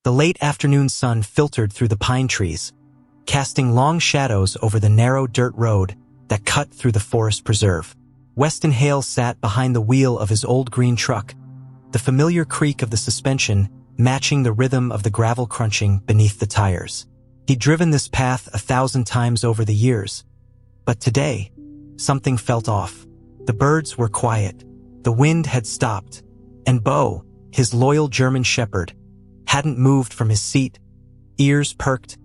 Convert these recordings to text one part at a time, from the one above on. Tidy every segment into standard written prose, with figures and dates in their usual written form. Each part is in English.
The late afternoon sun filtered through the pine trees, casting long shadows over the narrow dirt road that cut through the forest preserve. Weston Hale sat behind the wheel of his old green truck, the familiar creak of the suspension matching the rhythm of the gravel crunching beneath the tires. He'd driven this path 1,000 times over the years, but today, something felt off. The birds were quiet, the wind had stopped, and Bo, his loyal German shepherd, hadn't moved from his seat, ears perked,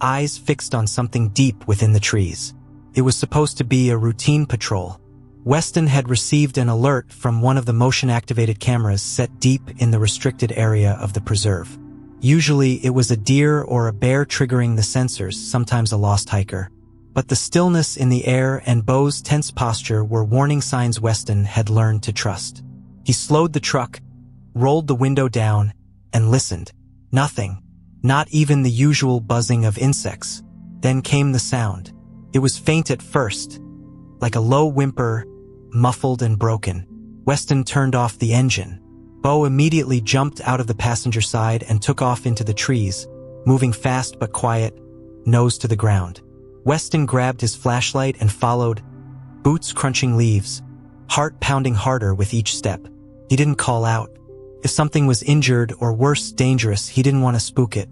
eyes fixed on something deep within the trees. It was supposed to be a routine patrol. Weston had received an alert from one of the motion-activated cameras set deep in the restricted area of the preserve. Usually it was a deer or a bear triggering the sensors, sometimes a lost hiker. But the stillness in the air and Bo's tense posture were warning signs Weston had learned to trust. He slowed the truck, rolled the window down, and listened. Nothing. Not even the usual buzzing of insects. Then came the sound. It was faint at first, like a low whimper, muffled and broken. Weston turned off the engine. Bo immediately jumped out of the passenger side and took off into the trees, moving fast but quiet, nose to the ground. Weston grabbed his flashlight and followed, boots crunching leaves, heart pounding harder with each step. He didn't call out. If something was injured or worse, dangerous, he didn't want to spook it.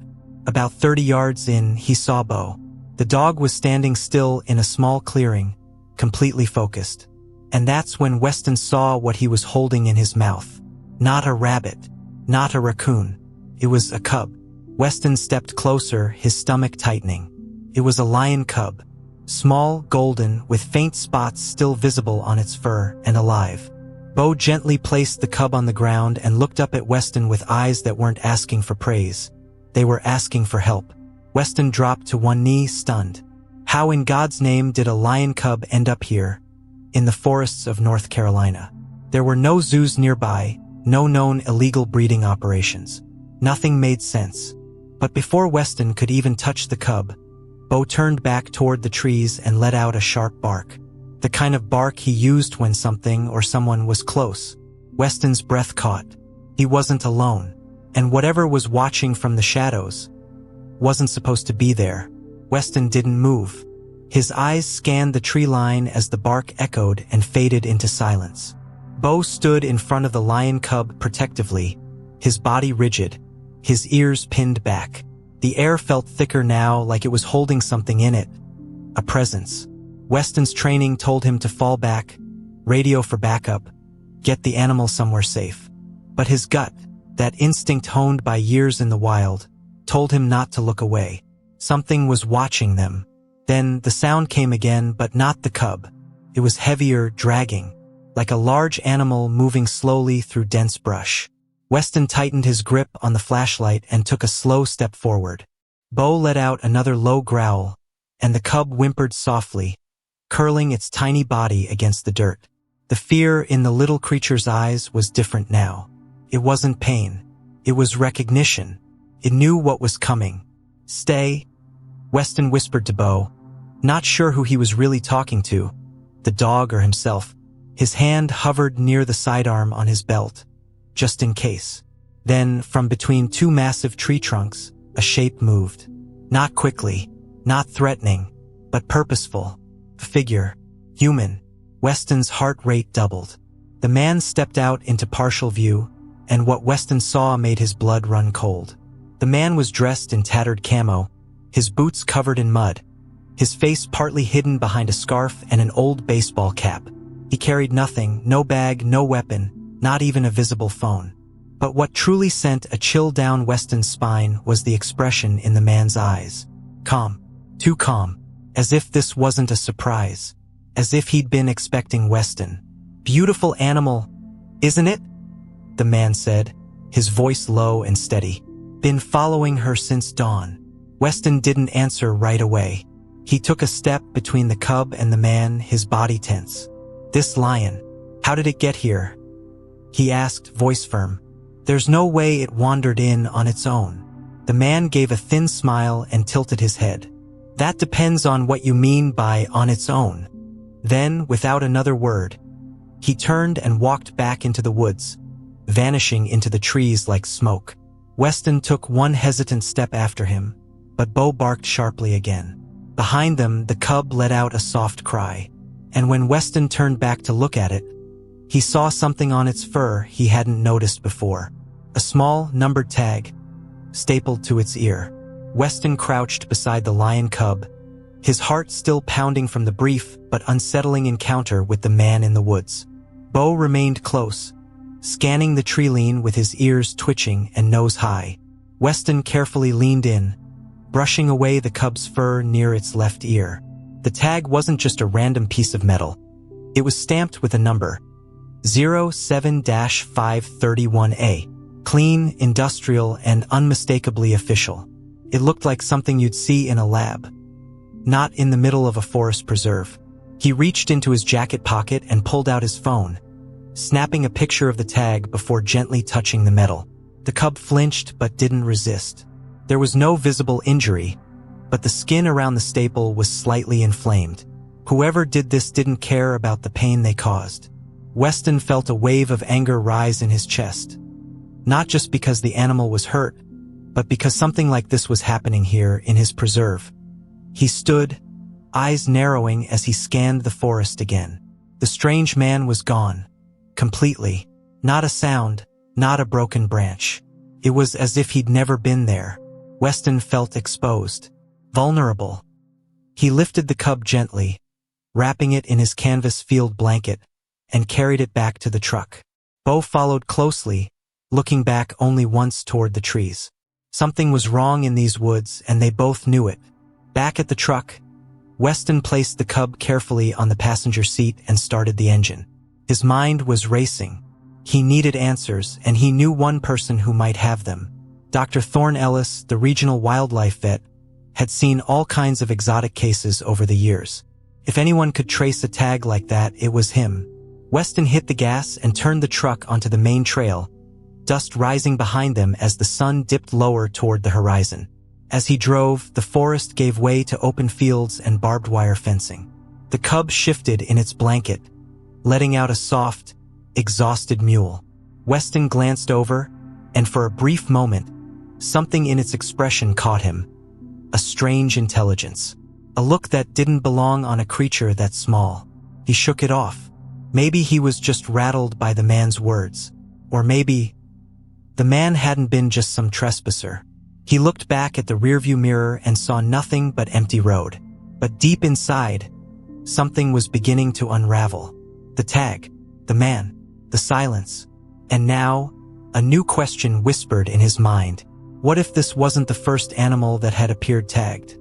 About 30 yards in, he saw Bo. The dog was standing still in a small clearing, completely focused. And that's when Weston saw what he was holding in his mouth. Not a rabbit, not a raccoon. It was a cub. Weston stepped closer, his stomach tightening. It was a lion cub, small, golden, with faint spots still visible on its fur, and alive. Bo gently placed the cub on the ground and looked up at Weston with eyes that weren't asking for praise. They were asking for help. Weston dropped to one knee, stunned. How in God's name did a lion cub end up here, in the forests of North Carolina? There were no zoos nearby, no known illegal breeding operations. Nothing made sense. But before Weston could even touch the cub, Bo turned back toward the trees and let out a sharp bark. The kind of bark he used when something or someone was close. Weston's breath caught. He wasn't alone. And whatever was watching from the shadows wasn't supposed to be there. Weston didn't move. His eyes scanned the tree line as the bark echoed and faded into silence. Bo stood in front of the lion cub protectively, his body rigid, his ears pinned back. The air felt thicker now, like it was holding something in it. A presence. Weston's training told him to fall back, radio for backup, get the animal somewhere safe. But his gut, that instinct honed by years in the wild, told him not to look away. Something was watching them. Then the sound came again, but not the cub. It was heavier, dragging, like a large animal moving slowly through dense brush. Weston tightened his grip on the flashlight and took a slow step forward. Bo let out another low growl, and the cub whimpered softly, curling its tiny body against the dirt. The fear in the little creature's eyes was different now. It wasn't pain. It was recognition. It knew what was coming. Stay, Weston whispered to Bo, not sure who he was really talking to, the dog or himself. His hand hovered near the sidearm on his belt, just in case. Then, from between two massive tree trunks, a shape moved. Not quickly, not threatening, but purposeful. A figure. Human. Weston's heart rate doubled. The man stepped out into partial view, and what Weston saw made his blood run cold. The man was dressed in tattered camo, his boots covered in mud, his face partly hidden behind a scarf and an old baseball cap. He carried nothing, no bag, no weapon, not even a visible phone. But what truly sent a chill down Weston's spine was the expression in the man's eyes. Calm. Too calm. As if this wasn't a surprise. As if he'd been expecting Weston. Beautiful animal, isn't it? The man said, his voice low and steady. Been following her since dawn. Weston didn't answer right away. He took a step between the cub and the man, his body tense. This lion, how did it get here? He asked, voice firm. There's no way it wandered in on its own. The man gave a thin smile and tilted his head. That depends on what you mean by on its own. Then, without another word, he turned and walked back into the woods, vanishing into the trees like smoke. Weston took one hesitant step after him, but Bo barked sharply again. Behind them, the cub let out a soft cry, and when Weston turned back to look at it, he saw something on its fur he hadn't noticed before. A small, numbered tag, stapled to its ear. Weston crouched beside the lion cub, his heart still pounding from the brief but unsettling encounter with the man in the woods. Bo remained close, scanning the tree-line with his ears twitching and nose high. Weston carefully leaned in, brushing away the cub's fur near its left ear. The tag wasn't just a random piece of metal. It was stamped with a number, 07-531A. Clean, industrial, and unmistakably official. It looked like something you'd see in a lab, not in the middle of a forest preserve. He reached into his jacket pocket and pulled out his phone, snapping a picture of the tag before gently touching the metal. The cub flinched but didn't resist. There was no visible injury, but the skin around the staple was slightly inflamed. Whoever did this didn't care about the pain they caused. Weston felt a wave of anger rise in his chest. Not just because the animal was hurt, but because something like this was happening here in his preserve. He stood, eyes narrowing as he scanned the forest again. The strange man was gone. Completely. Not a sound, not a broken branch. It was as if he'd never been there. Weston felt exposed. Vulnerable. He lifted the cub gently, wrapping it in his canvas field blanket, and carried it back to the truck. Bo followed closely, looking back only once toward the trees. Something was wrong in these woods, and they both knew it. Back at the truck, Weston placed the cub carefully on the passenger seat and started the engine. His mind was racing. He needed answers, and he knew one person who might have them. Dr. Thorne Ellis, the regional wildlife vet, had seen all kinds of exotic cases over the years. If anyone could trace a tag like that, it was him. Weston hit the gas and turned the truck onto the main trail, dust rising behind them as the sun dipped lower toward the horizon. As he drove, the forest gave way to open fields and barbed wire fencing. The cub shifted in its blanket, letting out a soft, exhausted mewl. Weston glanced over, and for a brief moment, something in its expression caught him. A strange intelligence. A look that didn't belong on a creature that small. He shook it off. Maybe he was just rattled by the man's words. Or maybe the man hadn't been just some trespasser. He looked back at the rearview mirror and saw nothing but empty road. But deep inside, something was beginning to unravel. The tag, the man, the silence. And now, a new question whispered in his mind. What if this wasn't the first animal that had appeared tagged?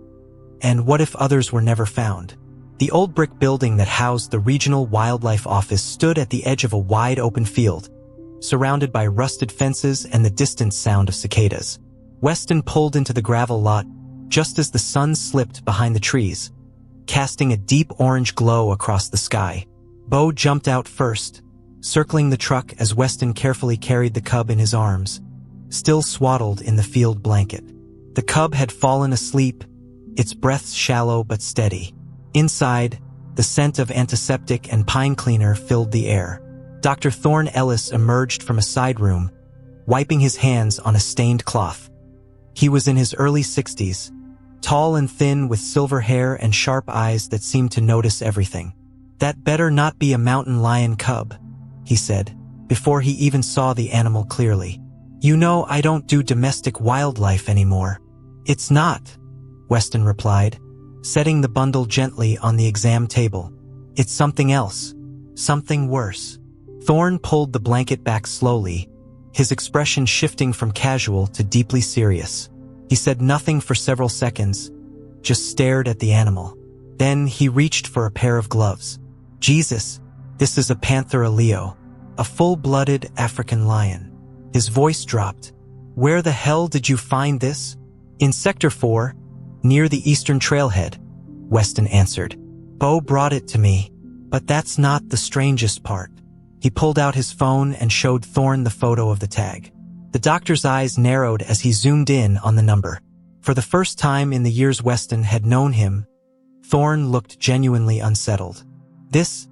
And what if others were never found? The old brick building that housed the regional wildlife office stood at the edge of a wide open field, surrounded by rusted fences and the distant sound of cicadas. Weston pulled into the gravel lot just as the sun slipped behind the trees, casting a deep orange glow across the sky. Bo jumped out first, circling the truck as Weston carefully carried the cub in his arms, still swaddled in the field blanket. The cub had fallen asleep, its breaths shallow but steady. Inside, the scent of antiseptic and pine cleaner filled the air. Dr. Thorne Ellis emerged from a side room, wiping his hands on a stained cloth. He was in his early 60s, tall and thin with silver hair and sharp eyes that seemed to notice everything. "That better not be a mountain lion cub," he said, before he even saw the animal clearly. "You know I don't do domestic wildlife anymore." "It's not," Weston replied, setting the bundle gently on the exam table. "It's something else. Something worse." Thorne pulled the blanket back slowly, his expression shifting from casual to deeply serious. He said nothing for several seconds, just stared at the animal. Then he reached for a pair of gloves. "Jesus, this is a Panthera leo, a full-blooded African lion." His voice dropped. "Where the hell did you find this?" "In Sector 4, near the eastern trailhead," Weston answered. "Bo brought it to me, but that's not the strangest part." He pulled out his phone and showed Thorne the photo of the tag. The doctor's eyes narrowed as he zoomed in on the number. For the first time in the years Weston had known him, Thorne looked genuinely unsettled. This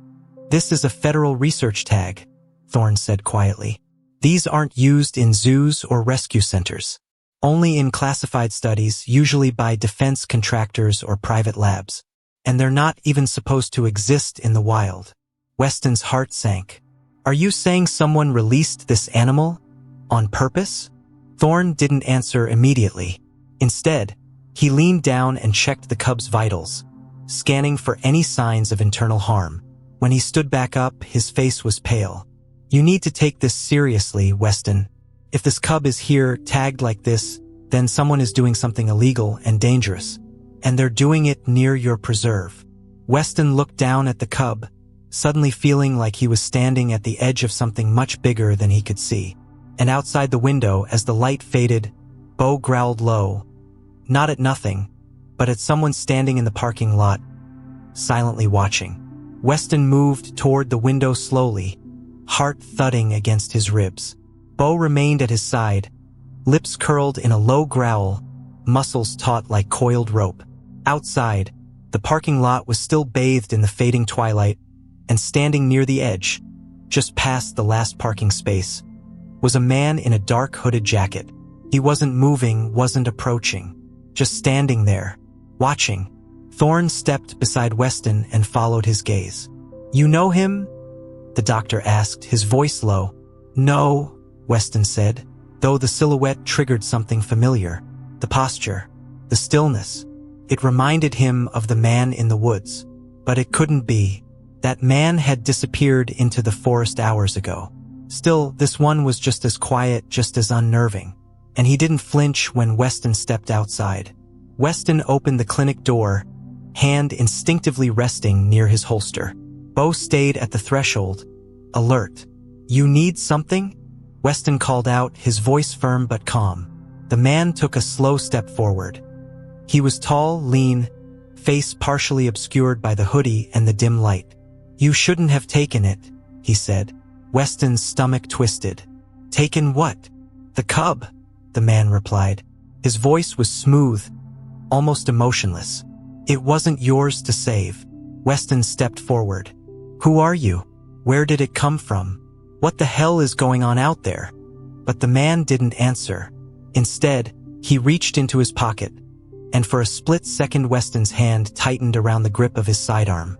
is a federal research tag," Thorne said quietly. These aren't used in zoos or rescue centers. Only in classified studies, usually by defense contractors or private labs. And they're not even supposed to exist in the wild. Weston's heart sank. Are you saying someone released this animal? On purpose? Thorne didn't answer immediately. Instead, he leaned down and checked the cub's vitals, scanning for any signs of internal harm. When he stood back up, his face was pale. You need to take this seriously, Weston. If this cub is here, tagged like this, then someone is doing something illegal and dangerous. And they're doing it near your preserve. Weston looked down at the cub, suddenly feeling like he was standing at the edge of something much bigger than he could see. And outside the window, as the light faded, Bo growled low, not at nothing, but at someone standing in the parking lot, silently watching. Weston moved toward the window slowly, heart thudding against his ribs. Bo remained at his side, lips curled in a low growl, muscles taut like coiled rope. Outside, the parking lot was still bathed in the fading twilight, and standing near the edge, just past the last parking space, was a man in a dark hooded jacket. He wasn't moving, wasn't approaching, just standing there, watching. Thorne stepped beside Weston and followed his gaze. You know him? The doctor asked, his voice low. No, Weston said, though the silhouette triggered something familiar. The posture, the stillness. It reminded him of the man in the woods. But it couldn't be. That man had disappeared into the forest hours ago. Still, this one was just as quiet, just as unnerving. And he didn't flinch when Weston stepped outside. Weston opened the clinic door, hand instinctively resting near his holster. Bo stayed at the threshold, alert. You need something? Weston called out, his voice firm but calm. The man took a slow step forward. He was tall, lean, face partially obscured by the hoodie and the dim light. You shouldn't have taken it, he said. Weston's stomach twisted. Taken what? The cub, the man replied. His voice was smooth, almost emotionless. It wasn't yours to save. Weston stepped forward. Who are you? Where did it come from? What the hell is going on out there? But the man didn't answer. Instead, he reached into his pocket, and for a split second Weston's hand tightened around the grip of his sidearm.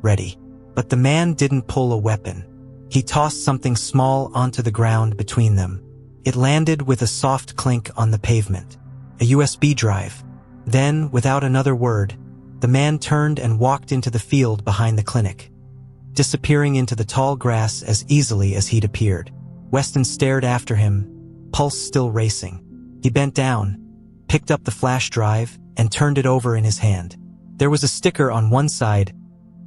Ready. But the man didn't pull a weapon. He tossed something small onto the ground between them. It landed with a soft clink on the pavement. A USB drive. Then, without another word, the man turned and walked into the field behind the clinic, disappearing into the tall grass as easily as he'd appeared. Weston stared after him, pulse still racing. He bent down, picked up the flash drive, and turned it over in his hand. There was a sticker on one side,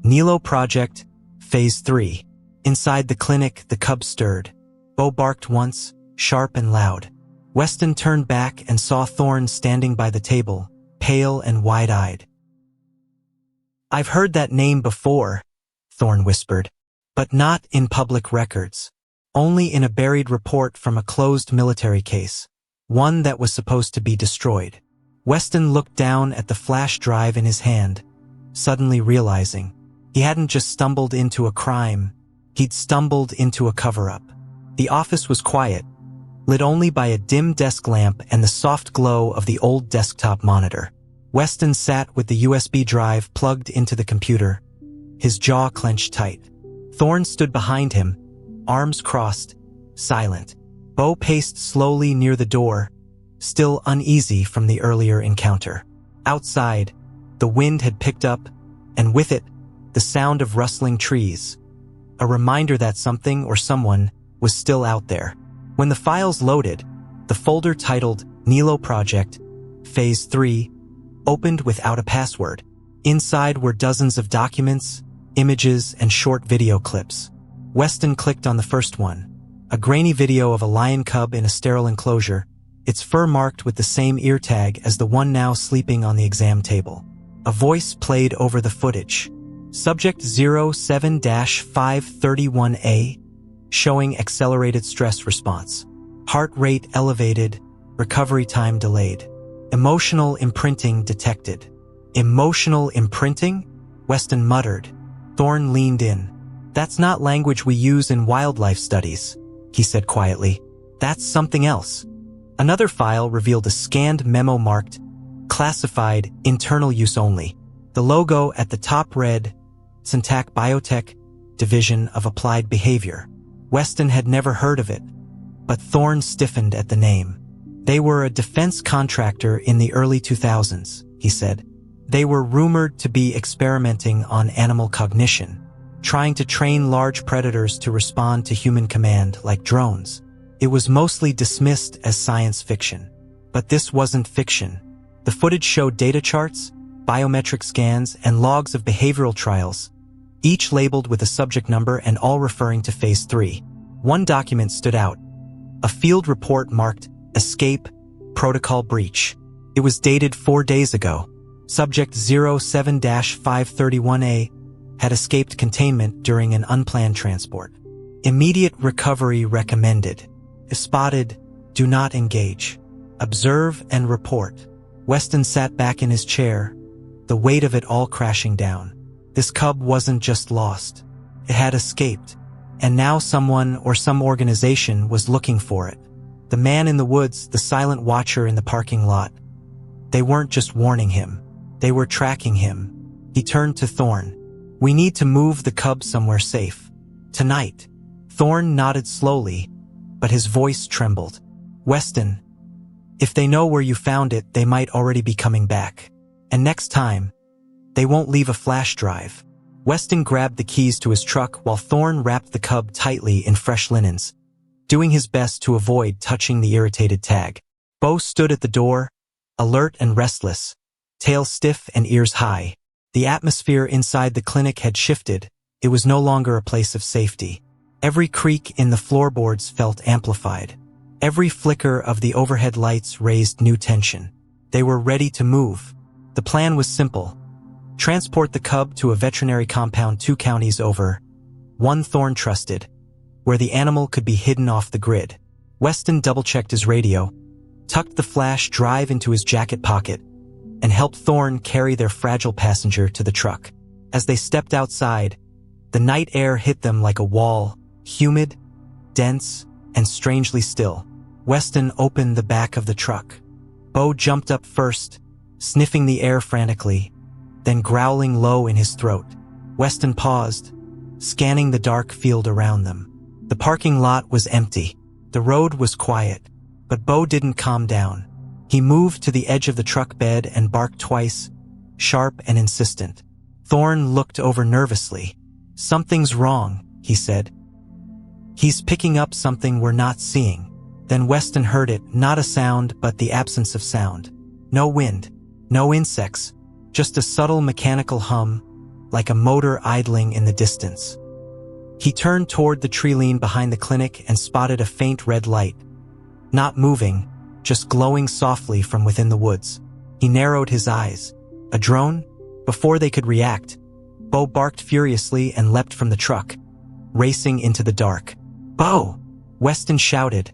Nilo Project, Phase 3. Inside the clinic, the cub stirred. Bo barked once, sharp and loud. Weston turned back and saw Thorne standing by the table, pale and wide-eyed. I've heard that name before, Thorne whispered, but not in public records. Only in a buried report from a closed military case, one that was supposed to be destroyed. Weston looked down at the flash drive in his hand, suddenly realizing he hadn't just stumbled into a crime, he'd stumbled into a cover-up. The office was quiet, lit only by a dim desk lamp and the soft glow of the old desktop monitor. Weston sat with the USB drive plugged into the computer, his jaw clenched tight. Thorne stood behind him, arms crossed, silent. Bo paced slowly near the door, still uneasy from the earlier encounter. Outside, the wind had picked up, and with it, the sound of rustling trees, a reminder that something or someone was still out there. When the files loaded, the folder titled Nilo Project, Phase 3, opened without a password. Inside were dozens of documents, images, and short video clips. Weston clicked on the first one, a grainy video of a lion cub in a sterile enclosure, its fur marked with the same ear tag as the one now sleeping on the exam table. A voice played over the footage. Subject 07-531A, showing accelerated stress response. Heart rate elevated, recovery time delayed. Emotional imprinting detected. Emotional imprinting? Weston muttered. Thorne leaned in. That's not language we use in wildlife studies. he said quietly. That's something else. Another file revealed a scanned memo marked Classified Internal Use Only. The logo at the top read Syntac Biotech Division of Applied Behavior. Weston had never heard of it, but Thorne stiffened at the name. They were a defense contractor in the early 2000s, he said. They were rumored to be experimenting on animal cognition, trying to train large predators to respond to human command like drones. It was mostly dismissed as science fiction. But this wasn't fiction. The footage showed data charts, biometric scans, and logs of behavioral trials, each labeled with a subject number and all referring to Phase 3. One document stood out, a field report marked Escape Protocol Breach. It was dated 4 days ago. Subject 07-531A had escaped containment during an unplanned transport. Immediate recovery recommended. If spotted, do not engage. Observe and report. Weston sat back in his chair, the weight of it all crashing down. This cub wasn't just lost. It had escaped, and now someone or some organization was looking for it. The man in the woods, the silent watcher in the parking lot. They weren't just warning him. They were tracking him. He turned to Thorne. We need to move the cub somewhere safe. Tonight. Thorne nodded slowly, but his voice trembled. Weston, if they know where you found it, they might already be coming back. And next time, they won't leave a flash drive. Weston grabbed the keys to his truck while Thorne wrapped the cub tightly in fresh linens, doing his best to avoid touching the irritated tag. Bo stood at the door, alert and restless, tail stiff and ears high. The atmosphere inside the clinic had shifted. It was no longer a place of safety. Every creak in the floorboards felt amplified. Every flicker of the overhead lights raised new tension. They were ready to move. The plan was simple. Transport the cub to a veterinary compound 2 counties over, one Thorne trusted, where the animal could be hidden off the grid. Weston double-checked his radio, tucked the flash drive into his jacket pocket, and helped Thorne carry their fragile passenger to the truck. As they stepped outside, the night air hit them like a wall, humid, dense, and strangely still. Weston opened the back of the truck. Bo jumped up first, sniffing the air frantically, then growling low in his throat. Weston paused, scanning the dark field around them. The parking lot was empty. The road was quiet, but Bo didn't calm down. He moved to the edge of the truck bed and barked twice, sharp and insistent. Thorne looked over nervously. Something's wrong, he said. He's picking up something we're not seeing. Then Weston heard it, not a sound, but the absence of sound. No wind, no insects, just a subtle mechanical hum, like a motor idling in the distance. He turned toward the tree line behind the clinic and spotted a faint red light. Not moving, just glowing softly from within the woods. He narrowed his eyes. A drone? Before they could react, Bo barked furiously and leapt from the truck, racing into the dark. Bo! Weston shouted,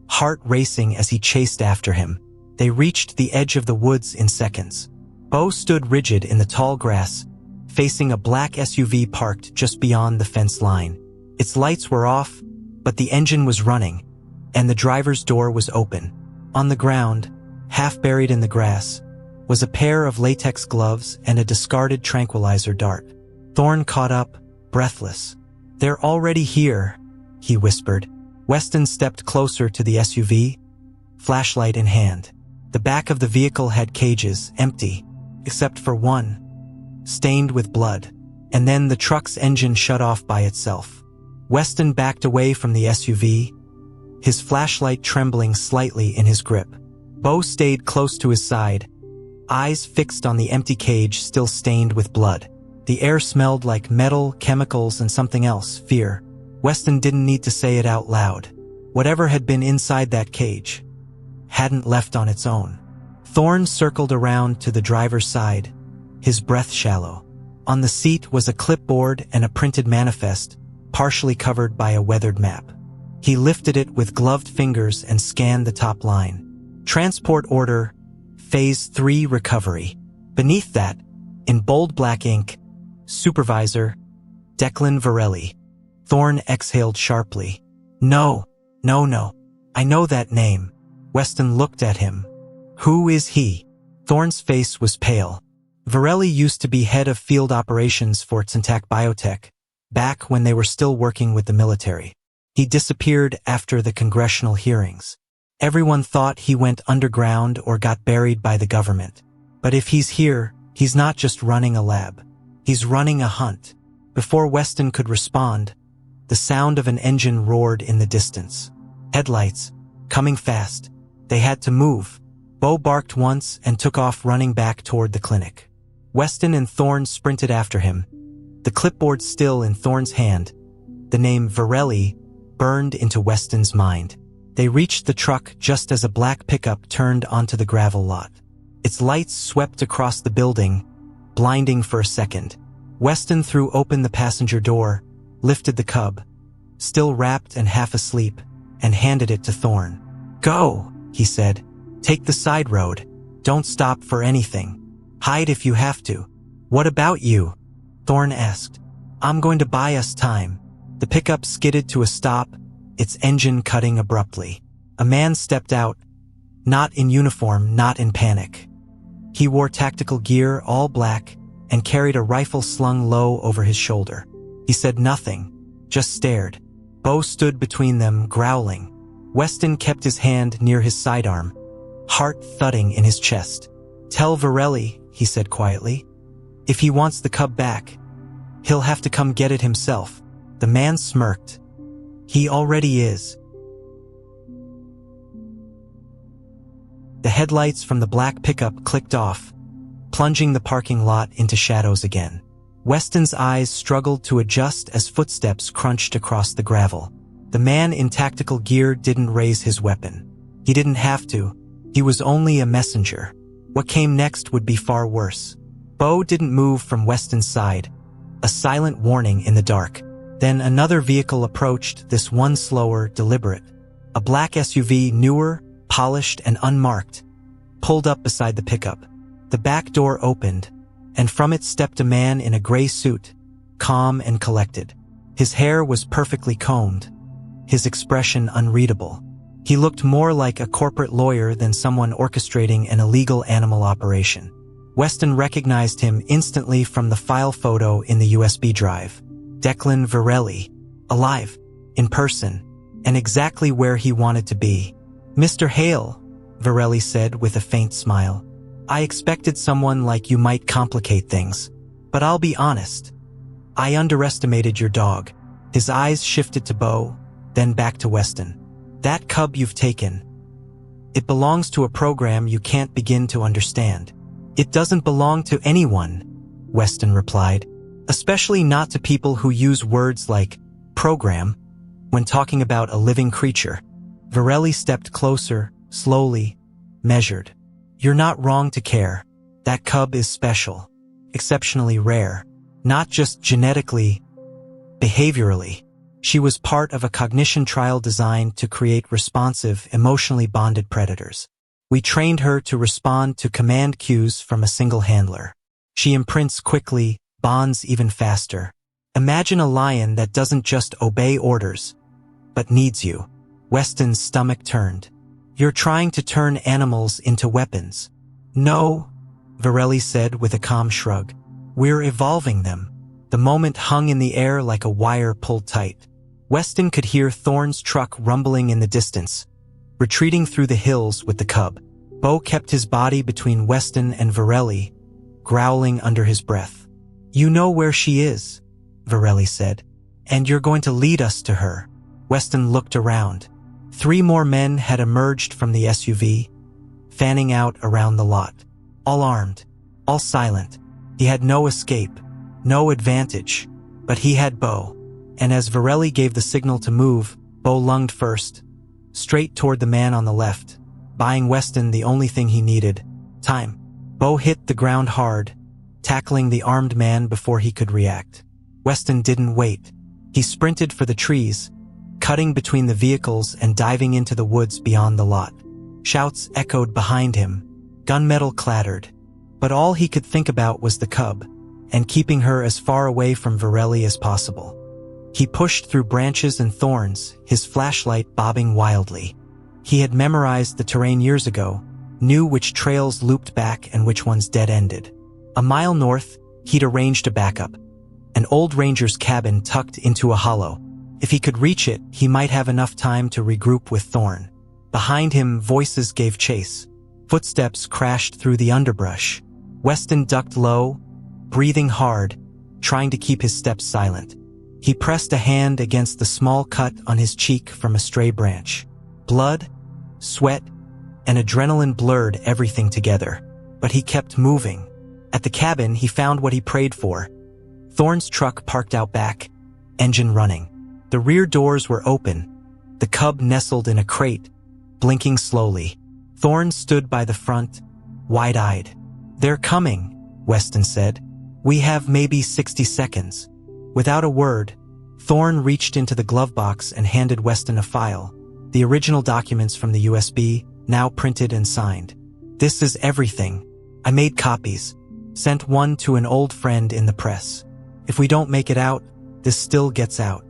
heart racing as he chased after him. They reached the edge of the woods in seconds. Bo stood rigid in the tall grass, facing a black SUV parked just beyond the fence line. Its lights were off, but the engine was running, and the driver's door was open. On the ground, half buried in the grass, was a pair of latex gloves and a discarded tranquilizer dart. Thorne caught up, breathless. They're already here, he whispered. Weston stepped closer to the SUV, flashlight in hand. The back of the vehicle had cages, empty, except for one, stained with blood. And then the truck's engine shut off by itself. Weston backed away from the SUV, his flashlight trembling slightly in his grip. Bo stayed close to his side, eyes fixed on the empty cage still stained with blood. The air smelled like metal, chemicals, and something else, fear. Weston didn't need to say it out loud. Whatever had been inside that cage hadn't left on its own. Thorne circled around to the driver's side, his breath shallow. On the seat was a clipboard and a printed manifest, partially covered by a weathered map. He lifted it with gloved fingers and scanned the top line. Transport order, Phase 3 recovery. Beneath that, in bold black ink, Supervisor, Declan Varelli. Thorne exhaled sharply. No, No. I know that name. Weston looked at him. Who is he? Thorne's face was pale. Varelli used to be head of field operations for Tentac Biotech, back when they were still working with the military. He disappeared after the congressional hearings. Everyone thought he went underground or got buried by the government. But if he's here, he's not just running a lab. He's running a hunt. Before Weston could respond, the sound of an engine roared in the distance. Headlights, coming fast. They had to move. Bo barked once and took off running back toward the clinic. Weston and Thorne sprinted after him, the clipboard still in Thorne's hand. The name Varelli burned into Weston's mind. They reached the truck just as a black pickup turned onto the gravel lot. Its lights swept across the building, blinding for a second. Weston threw open the passenger door, lifted the cub, still wrapped and half asleep, and handed it to Thorne. "Go," he said. "Take the side road. Don't stop for anything. Hide if you have to." "What about you?" Thorne asked. "I'm going to buy us time." The pickup skidded to a stop, its engine cutting abruptly. A man stepped out, not in uniform, not in panic. He wore tactical gear, all black, and carried a rifle slung low over his shoulder. He said nothing, just stared. Bo stood between them, growling. Weston kept his hand near his sidearm, heart thudding in his chest. "Tell Varelli," he said quietly. "If he wants the cub back, he'll have to come get it himself." The man smirked. "He already is." The headlights from the black pickup clicked off, plunging the parking lot into shadows again. Weston's eyes struggled to adjust as footsteps crunched across the gravel. The man in tactical gear didn't raise his weapon. He didn't have to. He was only a messenger. What came next would be far worse. Bo didn't move from Weston's side, a silent warning in the dark. Then another vehicle approached, this one slower, deliberate. A black SUV, newer, polished and unmarked, pulled up beside the pickup. The back door opened, and from it stepped a man in a gray suit, calm and collected. His hair was perfectly combed, his expression unreadable. He looked more like a corporate lawyer than someone orchestrating an illegal animal operation. Weston recognized him instantly from the file photo in the USB drive. Declan Varelli, alive, in person, and exactly where he wanted to be. "Mr. Hale," Varelli said with a faint smile. "I expected someone like you might complicate things, but I'll be honest. I underestimated your dog." His eyes shifted to Bo, then back to Weston. "That cub you've taken, it belongs to a program you can't begin to understand." "It doesn't belong to anyone," Weston replied, "especially not to people who use words like program when talking about a living creature." Varelli stepped closer, slowly, measured. "You're not wrong to care. That cub is special, exceptionally rare, not just genetically, behaviorally. She was part of a cognition trial designed to create responsive, emotionally bonded predators. We trained her to respond to command cues from a single handler. She imprints quickly, bonds even faster. Imagine a lion that doesn't just obey orders, but needs you." Weston's stomach turned. "You're trying to turn animals into weapons." "No," Varelli said with a calm shrug. "We're evolving them." The moment hung in the air like a wire pulled tight. Weston could hear Thorne's truck rumbling in the distance, retreating through the hills with the cub. Bo kept his body between Weston and Varelli, growling under his breath. "You know where she is," Varelli said, "and you're going to lead us to her." Weston looked around. 3 more men had emerged from the SUV, fanning out around the lot. All armed, all silent. He had no escape, no advantage, but he had Bo. And as Varelli gave the signal to move, Bo lunged first, straight toward the man on the left, buying Weston the only thing he needed: time. Bo hit the ground hard, tackling the armed man before he could react. Weston didn't wait. He sprinted for the trees, cutting between the vehicles and diving into the woods beyond the lot. Shouts echoed behind him, gunmetal clattered, but all he could think about was the cub, and keeping her as far away from Varelli as possible. He pushed through branches and thorns, his flashlight bobbing wildly. He had memorized the terrain years ago, knew which trails looped back and which ones dead-ended. A mile north, he'd arranged a backup. An old ranger's cabin tucked into a hollow. If he could reach it, he might have enough time to regroup with Thorn. Behind him, voices gave chase. Footsteps crashed through the underbrush. Weston ducked low, breathing hard, trying to keep his steps silent. He pressed a hand against the small cut on his cheek from a stray branch. Blood, sweat, and adrenaline blurred everything together. But he kept moving. At the cabin, he found what he prayed for. Thorn's truck parked out back, engine running. The rear doors were open. The cub nestled in a crate, blinking slowly. Thorn stood by the front, wide-eyed. "They're coming," Weston said. "We have maybe 60 seconds." Without a word, Thorn reached into the glove box and handed Weston a file. The original documents from the USB, now printed and signed. "This is everything. I made copies. Sent one to an old friend in the press. If we don't make it out, this still gets out."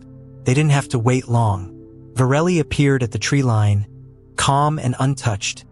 They didn't have to wait long. Varelli appeared at the tree line, calm and untouched,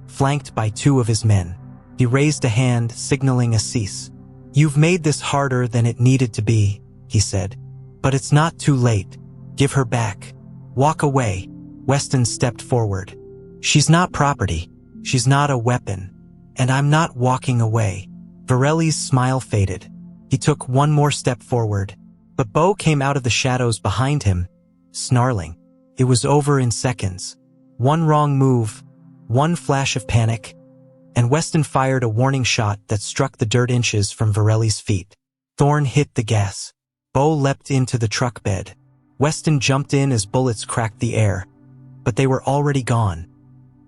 flanked by 2 of his men. He raised a hand, signaling a cease. "You've made this harder than it needed to be," he said. "But it's not too late. Give her back. Walk away." Weston stepped forward. "She's not property. She's not a weapon. And I'm not walking away." Varelli's smile faded. He took one more step forward, but Bo came out of the shadows behind him, snarling. It was over in seconds. One wrong move, one flash of panic, and Weston fired a warning shot that struck the dirt inches from Varelli's feet. Thorn hit the gas. Bo leapt into the truck bed. Weston jumped in as bullets cracked the air, but they were already gone.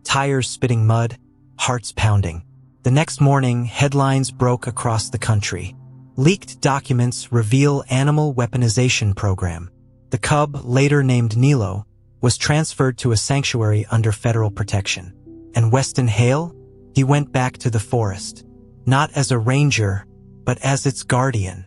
Tires spitting mud, hearts pounding. The next morning, headlines broke across the country. Leaked documents reveal animal weaponization program. The cub, later named Nilo, was transferred to a sanctuary under federal protection. And Weston Hale? He went back to the forest. Not as a ranger, but as its guardian.